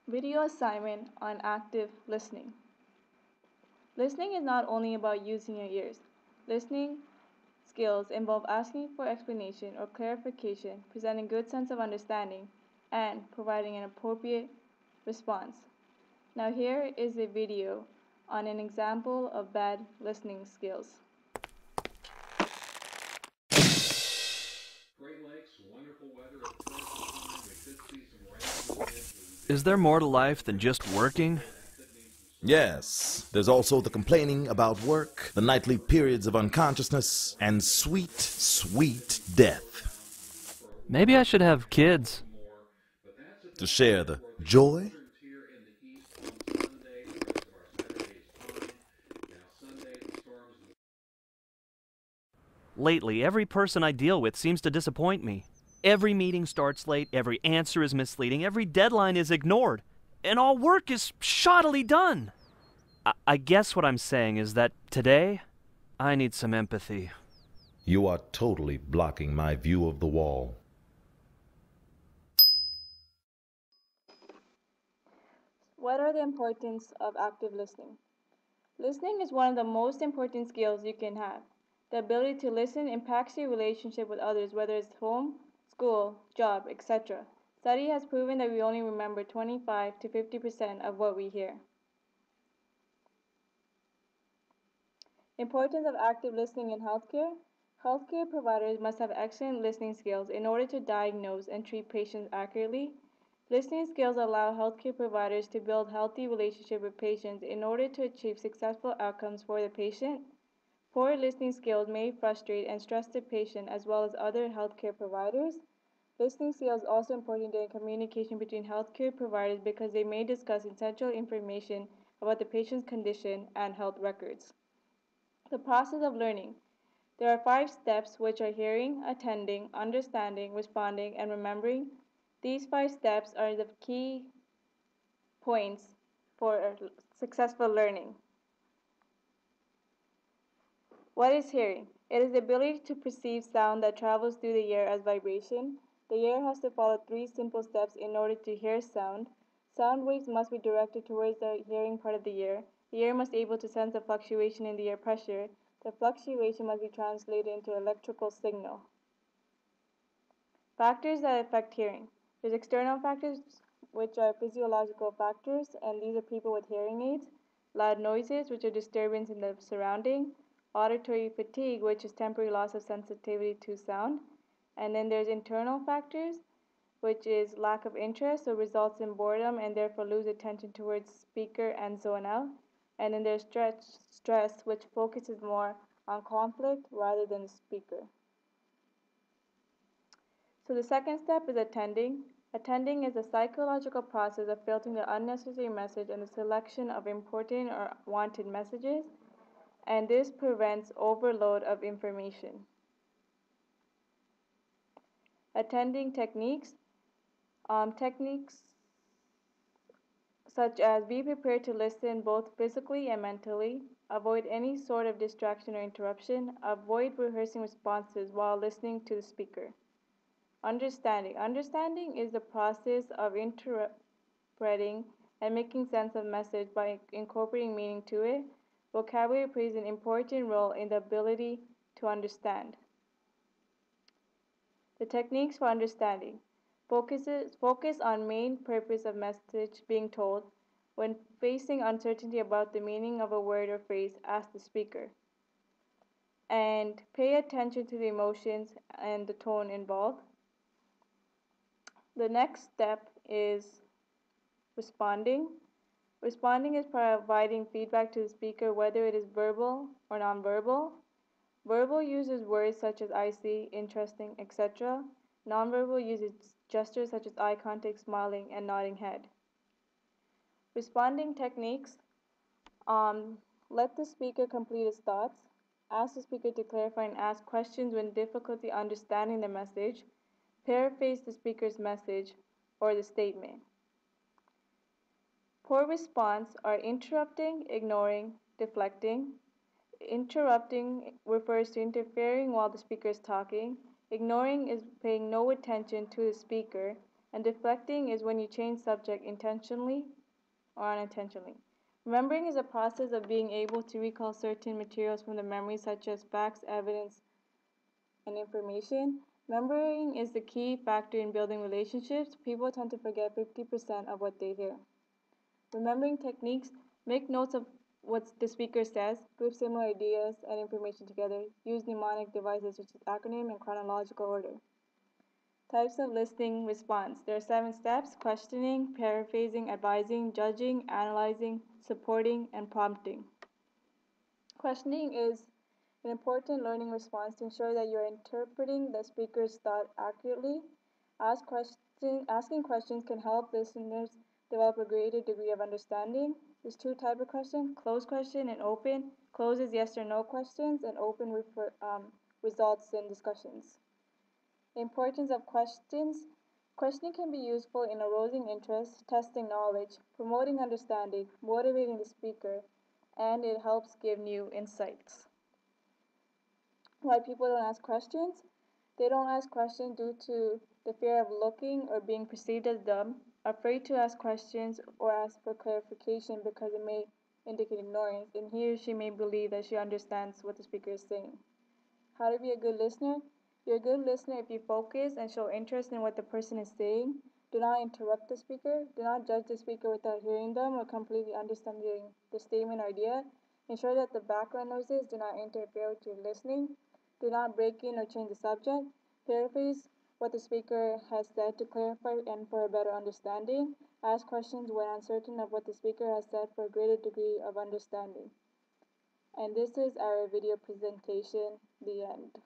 Video assignment on active listening. Listening is not only about using your ears. Listening skills involve asking for explanation or clarification, presenting good sense of understanding, and providing an appropriate response. Now here is a video on an example of bad listening skills. Is there more to life than just working? Yes, there's also the complaining about work, the nightly periods of unconsciousness, and sweet, sweet death. Maybe I should have kids. To share the joy, Lately, every person I deal with seems to disappoint me. Every meeting starts late, every answer is misleading, every deadline is ignored, and all work is shoddily done. I guess what I'm saying is that today, I need some empathy. you are totally blocking my view of the wall. What are the importance of active listening? Listening is one of the most important skills you can have. The ability to listen impacts your relationship with others, whether it's home, school, job, etc. Study has proven that we only remember 25 to 50% of what we hear. Importance of active listening in healthcare. Healthcare providers must have excellent listening skills in order to diagnose and treat patients accurately. Listening skills allow healthcare providers to build healthy relationships with patients in order to achieve successful outcomes for the patient. Poor listening skills may frustrate and stress the patient as well as other healthcare providers. Listening skills are also important in communication between healthcare providers because they may discuss essential information about the patient's condition and health records. The process of learning. There are 5 steps, which are hearing, attending, understanding, responding, and remembering. These 5 steps are the key points for successful learning. What is hearing? It is the ability to perceive sound that travels through the ear as vibration. The ear has to follow 3 simple steps in order to hear sound. Sound waves must be directed towards the hearing part of the ear. The ear must be able to sense the fluctuation in the ear pressure. The fluctuation must be translated into electrical signal. Factors that affect hearing. There's external factors, which are physiological factors, and these are people with hearing aids. Loud noises, which are disturbance in the surrounding. Auditory fatigue, which is temporary loss of sensitivity to sound. And then there's internal factors, which is lack of interest, so results in boredom and therefore lose attention towards speaker and zone out. And then there's stress, which focuses more on conflict rather than the speaker. So the second step is attending. Attending is a psychological process of filtering the unnecessary message and the selection of important or wanted messages, and this prevents overload of information. Attending techniques. Techniques such as be prepared to listen both physically and mentally, avoid any sort of distraction or interruption, avoid rehearsing responses while listening to the speaker. Understanding. Understanding is the process of interpreting and making sense of message by incorporating meaning to it. Vocabulary plays an important role in the ability to understand. The techniques for understanding. Focus on main purpose of message being told. When facing uncertainty about the meaning of a word or phrase, ask the speaker. And pay attention to the emotions and the tone involved. The next step is responding. Responding is providing feedback to the speaker, whether it is verbal or nonverbal. Verbal uses words such as I see, interesting, etc. Nonverbal uses gestures such as eye contact, smiling, and nodding head. Responding techniques. Let the speaker complete his thoughts. Ask the speaker to clarify and ask questions when difficulty understanding the message. Paraphrase the speaker's message or the statement. Poor response are interrupting, ignoring, deflecting. Interrupting refers to interfering while the speaker is talking. Ignoring is paying no attention to the speaker. And deflecting is when you change subject intentionally or unintentionally. Remembering is a process of being able to recall certain materials from the memory, such as facts, evidence, and information. Remembering is the key factor in building relationships. People tend to forget 50% of what they hear. Remembering techniques: make notes of what the speaker says, group similar ideas and information together, use mnemonic devices such as acronym and chronological order. Types of listening response. There are 7 steps: questioning, paraphrasing, advising, judging, analyzing, supporting, and prompting. Questioning is an important learning response to ensure that you're interpreting the speaker's thought accurately. Asking questions can help listeners develop a greater degree of understanding. There's 2 types of questions: closed question and open. Closed is yes or no questions, and open results in discussions. Importance of questions. Questioning can be useful in arousing interest, testing knowledge, promoting understanding, motivating the speaker, and it helps give new insights. Why people don't ask questions? They don't ask questions due to the fear of looking or being perceived as dumb, afraid to ask questions or ask for clarification because it may indicate ignorance, and he or she may believe that she understands what the speaker is saying. How to be a good listener? You're a good listener if you focus and show interest in what the person is saying. Do not interrupt the speaker. Do not judge the speaker without hearing them or completely understanding the statement or idea. Ensure that the background noises do not interfere with your listening. Do not break in or change the subject. Paraphrase what the speaker has said to clarify and for a better understanding. Ask questions when uncertain of what the speaker has said for a greater degree of understanding. And this is our video presentation, the end.